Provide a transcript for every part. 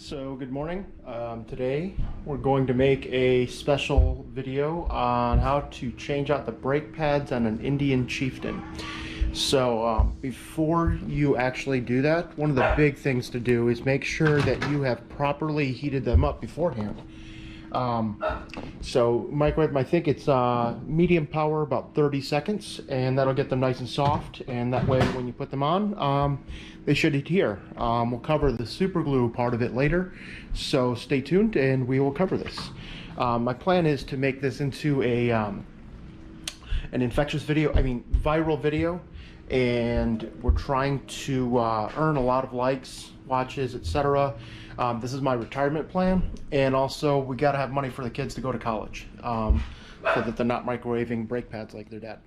So good morning. Today we're going to make a special video on how to change out the brake pads on an Indian Chieftain. So before you actually do that, one of the big things to do is make sure that you have properly heated them up beforehand. So microwave, I think it's medium power, about 30 seconds, and that'll get them nice and soft, and that way when you put them on, they should adhere. We'll cover the super glue part of it later, so stay tuned and we will cover this. My plan is to make this into a an infectious video, viral video, and we're trying to earn a lot of likes, watches, etc. This is my retirement plan, and also we got to have money for the kids to go to college, so that they're not microwaving brake pads like their dad.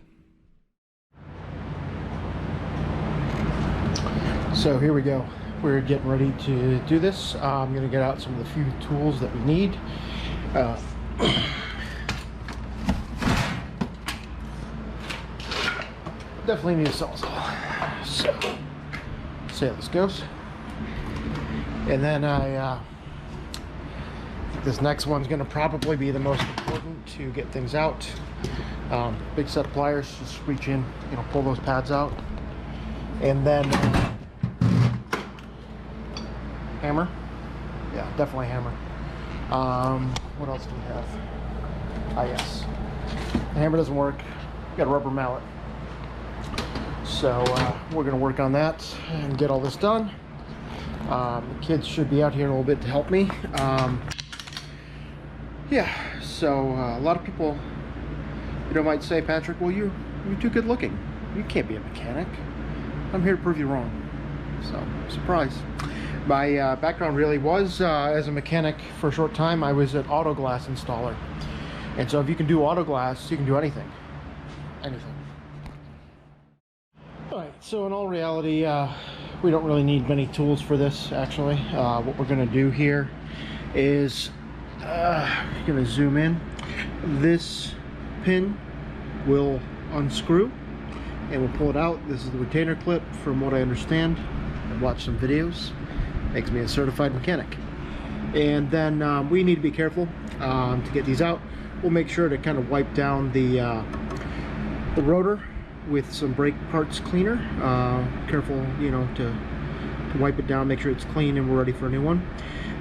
So here we go. We're getting ready to do this. I'm going to get out some of the few tools that we need. Definitely need a sawzall. So, see how this goes. And then I think this next one's going to probably be the most important to get things out. Big set of pliers, just reach in, pull those pads out. And then hammer. Yeah, definitely hammer. What else do we have? Ah, yes. The hammer doesn't work. Got a rubber mallet. So we're going to work on that and get all this done. The kids should be out here in a little bit to help me. Yeah, so a lot of people, might say, Patrick, well, you're too good looking. You can't be a mechanic. I'm here to prove you wrong. So, surprise. My background really was as a mechanic for a short time. I was an auto glass installer. And so if you can do auto glass, you can do anything. Anything. Alright, so in all reality, we don't really need many tools for this, actually. What we're going to do here is, going to zoom in. This pin will unscrew and we'll pull it out. This is the retainer clip, from what I understand. I've watched some videos. Makes me a certified mechanic. And then we need to be careful to get these out. We'll make sure to kind of wipe down the rotor with some brake parts cleaner. Careful, to wipe it down, make sure it's clean, and we're ready for a new one.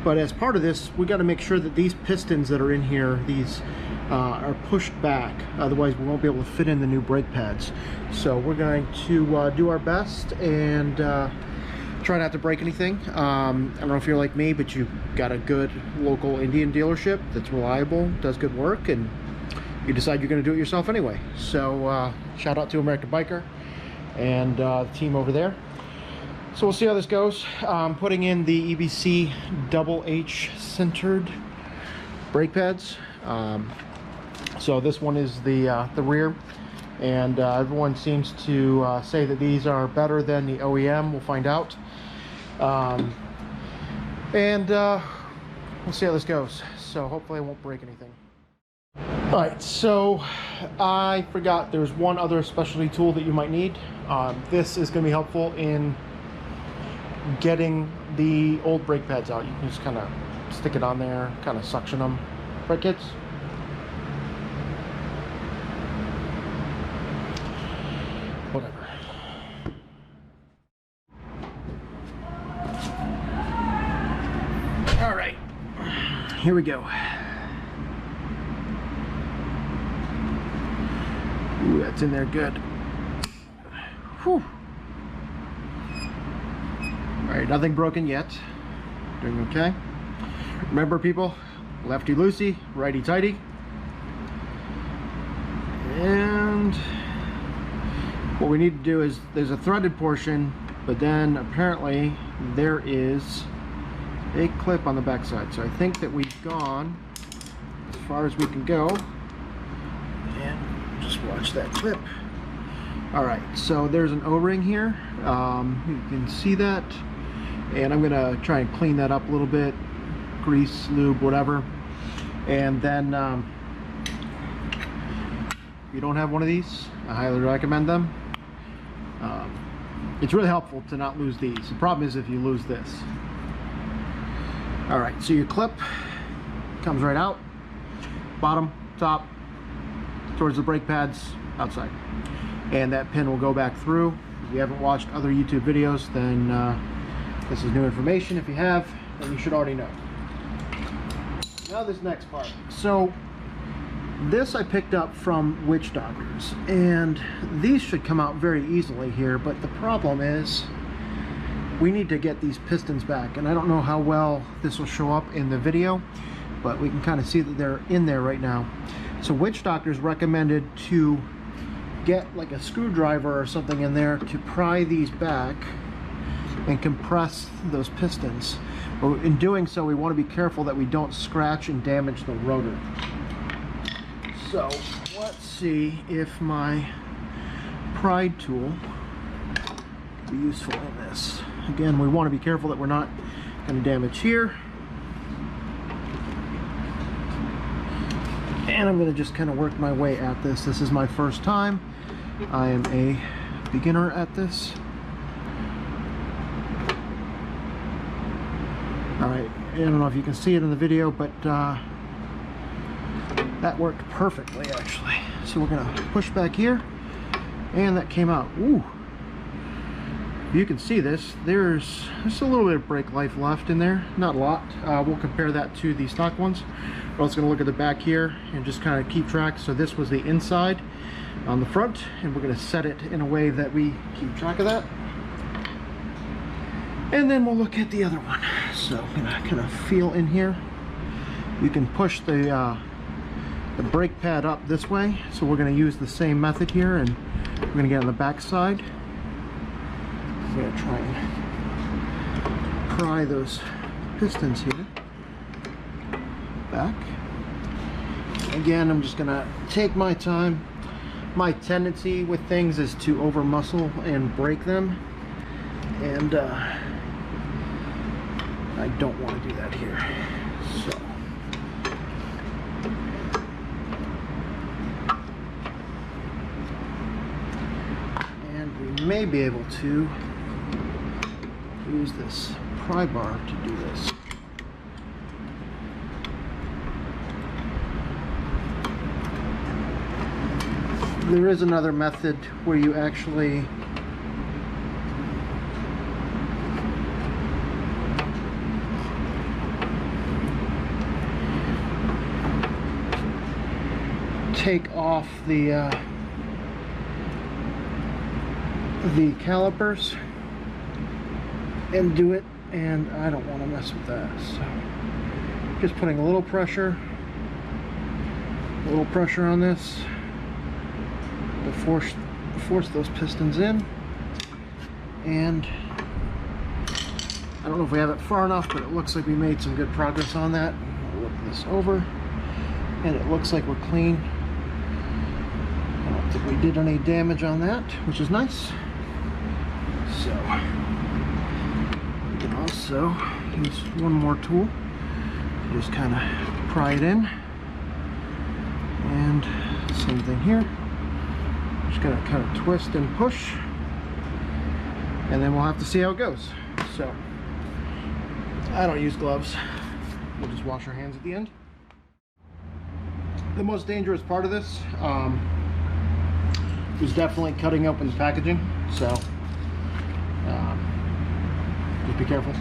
But as part of this, we got to make sure that these pistons that are in here, these are pushed back. Otherwise, we won't be able to fit in the new brake pads. So we're going to do our best and try not to break anything. I don't know if you're like me, but you've got a good local Indian dealership that's reliable, does good work, and you decide you're going to do it yourself anyway. So shout out to American Biker and the team over there. So we'll see how this goes. I'm putting in the EBC double H centered brake pads. So this one is the rear, and everyone seems to say that these are better than the OEM. We'll find out. And we'll see how this goes. So hopefully I won't break anything. Alright, so I forgot there's one other specialty tool that you might need. This is going to be helpful in getting the old brake pads out. You can just kind of stick it on there, kind of suction them. Right, kids? Whatever. Alright, here we go. Ooh, that's in there good. Whew. Alright, nothing broken yet. Doing okay. Remember, people, lefty loosey, righty tighty. And what we need to do is, there's a threaded portion, but then apparently there is a clip on the back side. So I think that we've gone as far as we can go. And just watch that clip. Alright, so there's an O-ring here. You can see that. And I'm gonna try and clean that up a little bit. Grease, lube, whatever. And then if you don't have one of these, I highly recommend them. It's really helpful to not lose these. The problem is if you lose this. All right, so your clip comes right out, bottom, top, towards the brake pads, outside. And that pin will go back through. If you haven't watched other YouTube videos, then this is new information. If you have, then you should already know. Now this next part. So this I picked up from Witch Doctors, and these should come out very easily here, but the problem is we need to get these pistons back, and I don't know how well this will show up in the video, but we can kind of see that they're in there right now. So Witch Doctors recommended to get like a screwdriver or something in there to pry these back and compress those pistons. But in doing so, we want to be careful that we don't scratch and damage the rotor. So let's see if my pry tool will be useful in this. Again, we want to be careful that we're not going to damage here. And I'm going to just kind of work my way at this. This is my first time. I am a beginner at this. Alright, I don't know if you can see it in the video, but that worked perfectly actually. So we're going to push back here, and that came out. Ooh! You can see this. There's a little bit of brake life left in there. Not a lot. We'll compare that to the stock ones. We're also going to look at the back here and just kind of keep track. So this was the inside on the front, and we're going to set it in a way that we keep track of that. And then we'll look at the other one. So I'm going to kind of feel in here. You can push the brake pad up this way. So we're going to use the same method here, and we're going to get on the back side. I'm going to try and pry those pistons here back. Again, I'm just going to take my time. My tendency with things is to over muscle and break them, and I don't want to do that here. So and we may be able to use this pry bar to do this. There is another method where you actually take off the calipers and do it, and I don't want to mess with that. So just putting a little pressure on this to force those pistons in. And I don't know if we have it far enough, but it looks like we made some good progress on that. We'll look this over, and it looks like we're clean. I don't think we did any damage on that, which is nice. So we can also use one more tool to just kind of pry it in, and same thing here. Just gonna kind of twist and push, and then we'll have to see how it goes. So I don't use gloves. We'll just wash our hands at the end. The most dangerous part of this was definitely cutting open the packaging. So just be careful.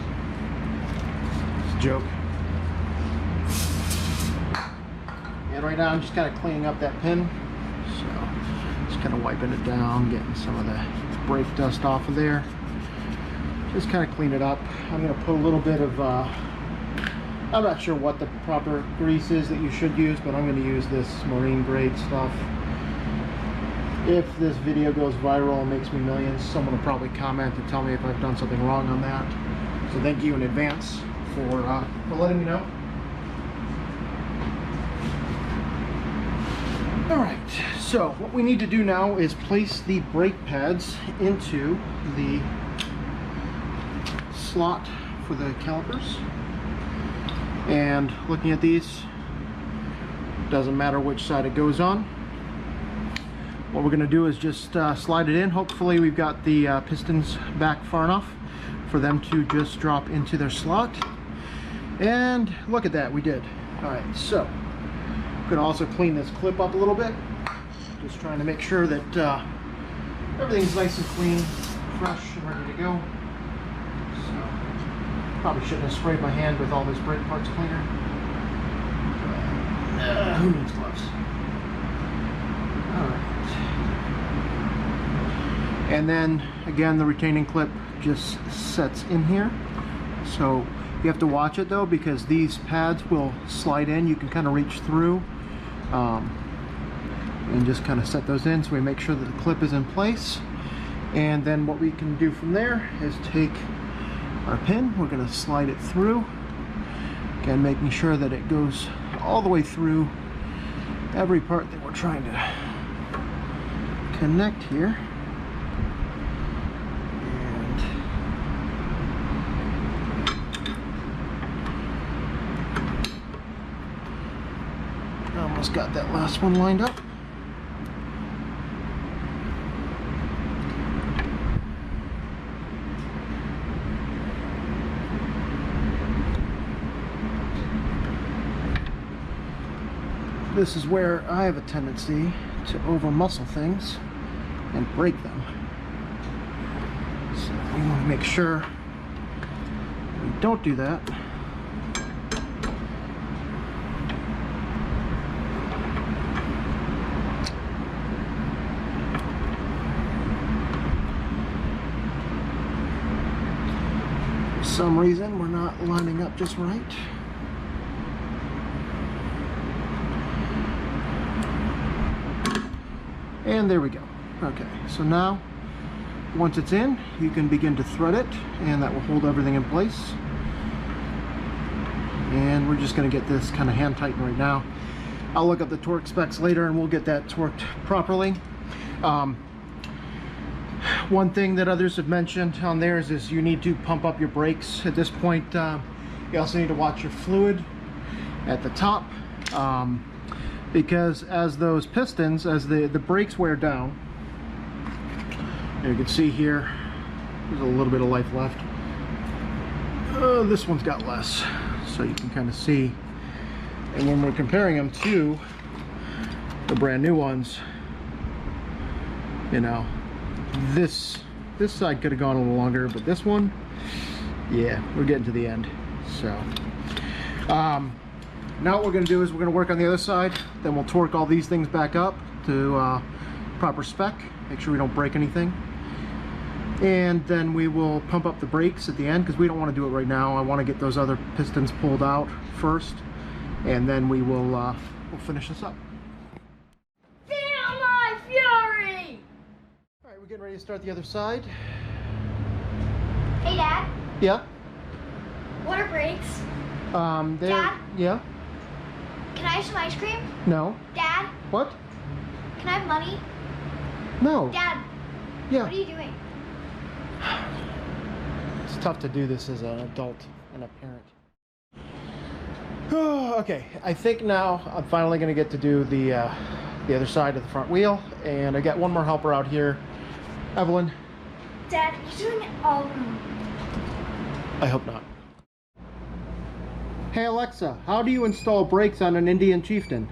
It's a joke. And right now I'm just kind of cleaning up that pin. So just kind of wiping it down, getting some of the brake dust off of there. Just kind of clean it up. I'm going to put a little bit of, I'm not sure what the proper grease is that you should use, but I'm going to use this marine grade stuff. If this video goes viral and makes me millions, someone will probably comment and tell me if I've done something wrong on that. So thank you in advance for letting me know. Alright, so what we need to do now is place the brake pads into the slot for the calipers. And looking at these, doesn't matter which side it goes on. What we're going to do is just slide it in. Hopefully we've got the pistons back far enough for them to just drop into their slot. And look at that, we did. All right, so I'm gonna also clean this clip up a little bit. Just trying to make sure that everything's nice and clean, fresh, and ready to go. So probably shouldn't have sprayed my hand with all this brake parts cleaner. Who needs gloves? All right. And then again, the retaining clip just sets in here. So you have to watch it though, because these pads will slide in. You can kind of reach through and just kind of set those in, so we make sure that the clip is in place. And then what we can do from there is take our pin, we're going to slide it through, again making sure that it goes all the way through every part that we're trying to connect here. Almost got that last one lined up. This is where I have a tendency to over muscle things and break them. So we want to make sure we don't do that. For some reason we're not lining up just right. And there we go. Okay, so now once it's in, you can begin to thread it, and that will hold everything in place. And we're just going to get this kind of hand tightened right now. I'll look up the torque specs later and we'll get that torqued properly. One thing that others have mentioned on theirs is you need to pump up your brakes. At this point, you also need to watch your fluid at the top. Because as those pistons, as the brakes wear down, you can see here, there's a little bit of life left. This one's got less, so you can kind of see. And when we're comparing them to the brand new ones, you know, this side could have gone a little longer, but this one, yeah, we're getting to the end. So now what we're going to do is we're going to work on the other side, then we'll torque all these things back up to proper spec, make sure we don't break anything, and then we will pump up the brakes at the end, because we don't want to do it right now. I want to get those other pistons pulled out first, and then we will we'll finish this up. Feel my fury! Alright, we're getting ready to start the other side. Hey Dad, Yeah? what are brakes? Dad? Yeah? Can I have some ice cream? No. Dad, What? can I have money? No. Dad, Yeah. what are you doing? It's tough to do this as an adult and a parent. Okay, I think now I'm finally going to get to do the other side of the front wheel, and I got one more helper out here. Evelyn. Dad, you're doing it all wrong. I hope not. Hey Alexa, how do you install brakes on an Indian Chieftain?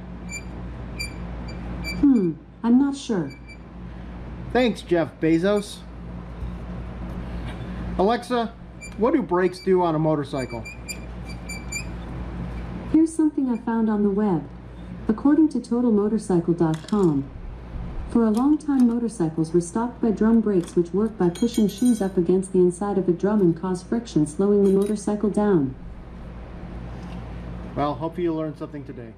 I'm not sure. Thanks, Jeff Bezos. Alexa, what do brakes do on a motorcycle? Here's something I found on the web. According to TotalMotorcycle.com, for a long time motorcycles were stopped by drum brakes, which work by pushing shoes up against the inside of a drum and cause friction, slowing the motorcycle down. Well, hopefully you learned something today.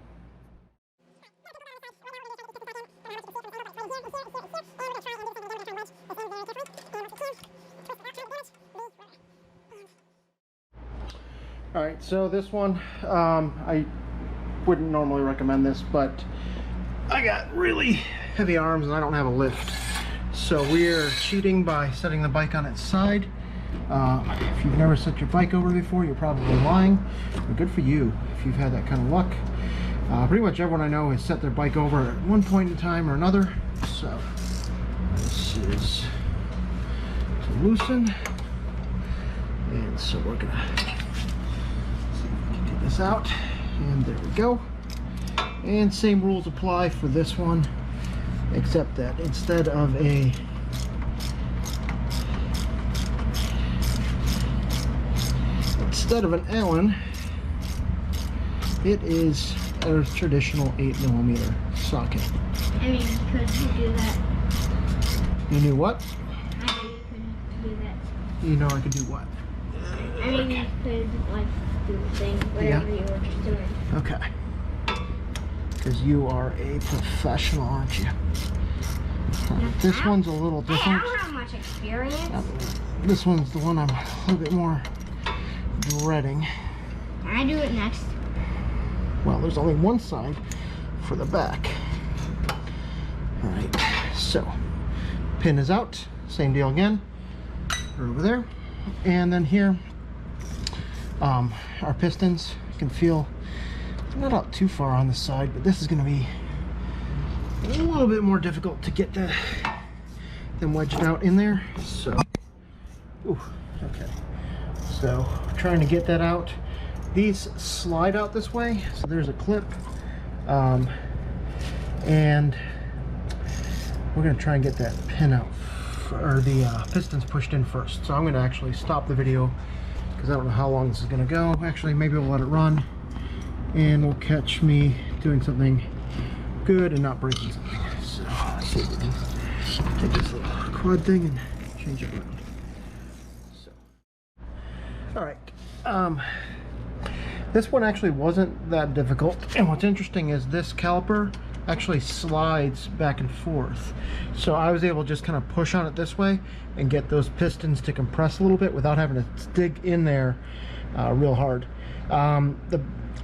Alright, so this one, I wouldn't normally recommend this, but I got really heavy arms and I don't have a lift. So we're cheating by setting the bike on its side. If you've never set your bike over before, you're probably lying, but good for you if you've had that kind of luck. Pretty much everyone I know has set their bike over at one point in time or another. So this is to loosen, and so we're gonna see if we can this out, and there we go. And same rules apply for this one, except that instead of an Allen, it is a traditional 8mm socket. I mean, could you do that? You knew what? I mean, you could do that. You know I could do what? I mean, you could, like, do the thing, whatever you were just doing. Okay. Because you are a professional, aren't you? Alright, this one's a little Hey, I different. don't have much experience. This one's the one I'm a little bit more dreading. Can I do it next? Well, there's only one side for the back. Alright, so pin is out. Same deal again. They're over there. And then here, our pistons, you can feel not out too far on the side, but this is going to be a little bit more difficult to get them wedged out in there. So, ooh, okay. So, trying to get that out. These slide out this way, so there's a clip, and we're going to try and get that pin out, or the pistons pushed in first. So I'm going to actually stop the video because I don't know how long this is going to go. Actually, maybe we'll let it run, and we'll catch me doing something good and not breaking something. So let's see if we can take this little quad thing and change it around. So, all right. This one actually wasn't that difficult, and what's interesting is this caliper actually slides back and forth. So I was able to just kind of push on it this way and get those pistons to compress a little bit without having to dig in there real hard.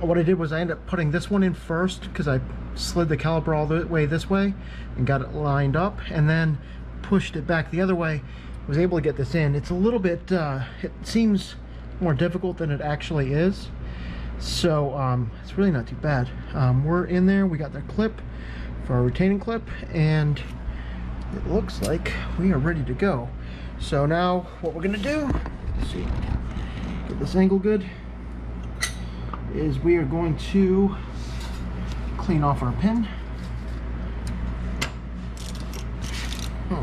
What I did was I ended up putting this one in first because I slid the caliper all the way this way and got it lined up, and then pushed it back the other way. Was able to get this in. It's a little bit, it seems more difficult than it actually is. So it's really not too bad. We're in there. We got the clip for our retaining clip, and it looks like we are ready to go. So now what we're gonna do, let's see, get this angle good, is we are going to clean off our pin. Oh.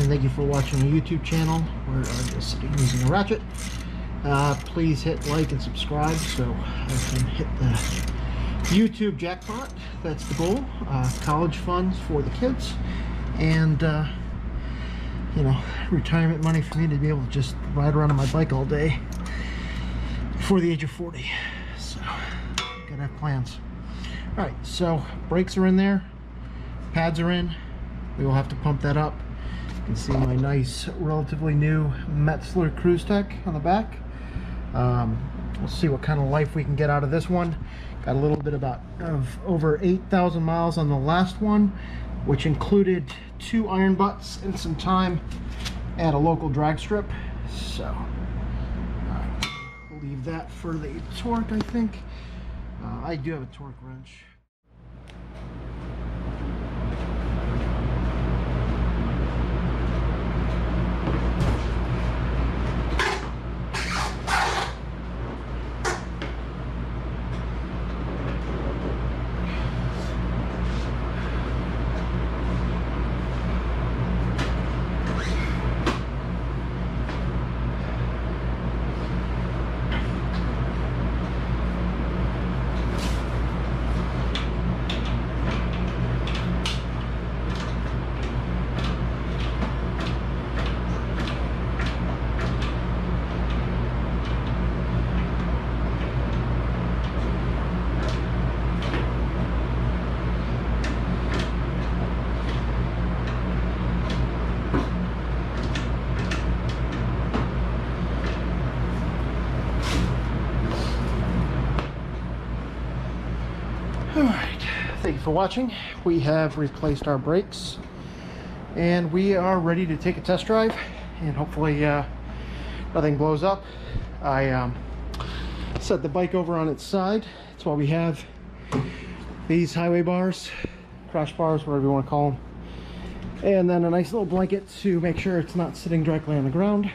Thank you for watching the YouTube channel where I'm just using a ratchet. Please hit like and subscribe so I can hit the YouTube jackpot. That's the goal. College funds for the kids, and you know, retirement money for me to be able to just ride around on my bike all day before the age of 40. So gotta have plans. All right, so brakes are in there, pads are in. We will have to pump that up. You can see my nice, relatively new Metzler Cruise Tech on the back. We'll see what kind of life we can get out of this one. Got a little bit of over 8,000 miles on the last one, which included 2 iron butts and some time at a local drag strip. So, we'll leave that for the torque, I think. I do have a torque wrench. Alright, thank you for watching. We have replaced our brakes and we are ready to take a test drive, and hopefully nothing blows up. I set the bike over on its side. That's why we have these highway bars, crash bars, whatever you want to call them. And then a nice little blanket to make sure it's not sitting directly on the ground.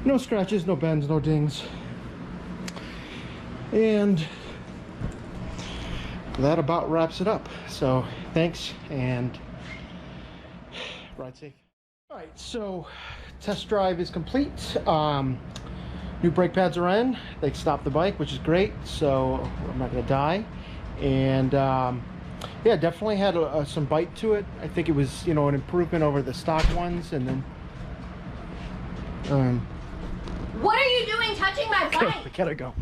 No scratches, no bends, no dings. And that about wraps it up. So thanks and ride safe. All right, so test drive is complete. New brake pads are in. They stopped the bike, which is great. So I'm not gonna die. And yeah, definitely had some bite to it. I think it was, you know, an improvement over the stock ones. And then What are you doing touching my bike? I gotta go.